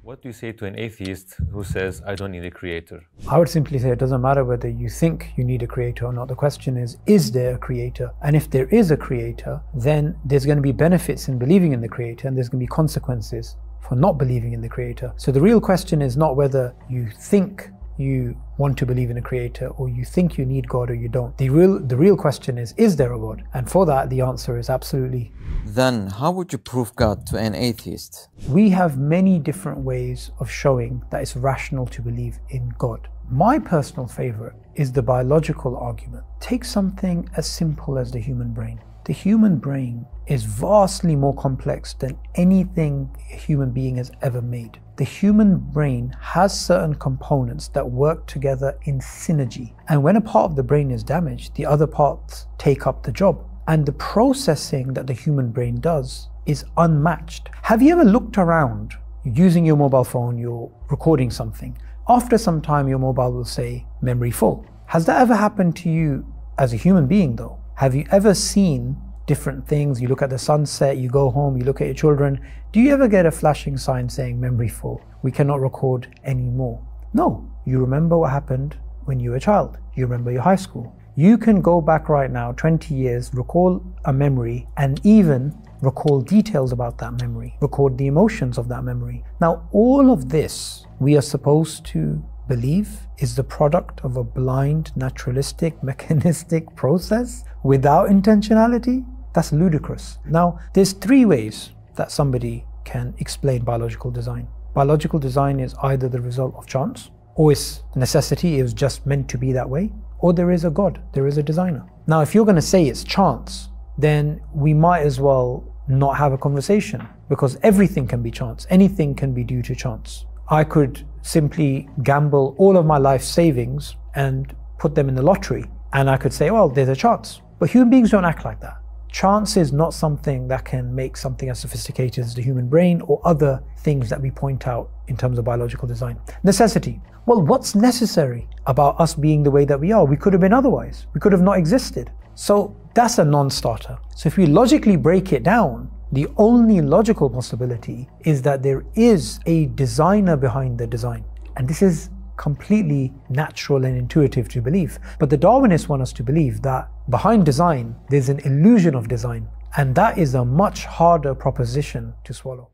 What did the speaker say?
What do you say to an atheist who says, I don't need a creator? I would simply say it doesn't matter whether you think you need a creator or not. The question is there a creator? And if there is a creator, then there's going to be benefits in believing in the creator and there's going to be consequences for not believing in the creator. So the real question is not whether you think you want to believe in a creator or you think you need God or you don't. The real question is there a God? And for that, the answer is absolutely. Then how would you prove God to an atheist? We have many different ways of showing that it's rational to believe in God. My personal favorite is the biological argument. Take something as simple as the human brain. The human brain is vastly more complex than anything a human being has ever made. The human brain has certain components that work together in synergy. And when a part of the brain is damaged, the other parts take up the job. And the processing that the human brain does is unmatched. Have you ever looked around using your mobile phone, you're recording something? After some time, your mobile will say, memory full. Has that ever happened to you as a human being though? Have you ever seen different things? You look at the sunset, you go home, you look at your children. Do you ever get a flashing sign saying memory full? We cannot record anymore. No, you remember what happened when you were a child. You remember your high school. You can go back right now, 20 years, recall a memory and even recall details about that memory, record the emotions of that memory. Now, all of this we are supposed to believe is the product of a blind, naturalistic, mechanistic process without intentionality? That's ludicrous. Now, there's three ways that somebody can explain biological design. Biological design is either the result of chance, or it's necessity, it was just meant to be that way, or there is a God, there is a designer. Now, if you're going to say it's chance, then we might as well not have a conversation, because everything can be chance, anything can be due to chance. I could simply gamble all of my life savings and put them in the lottery, and I could say, well, there's a chance. But human beings don't act like that. Chance is not something that can make something as sophisticated as the human brain or other things that we point out in terms of biological design. Necessity. Well, what's necessary about us being the way that we are? We could have been otherwise. We could have not existed. So that's a non-starter. So if we logically break it down, the only logical possibility is that there is a designer behind the design. And this is completely natural and intuitive to believe. But the Darwinists want us to believe that behind design, there's an illusion of design. And that is a much harder proposition to swallow.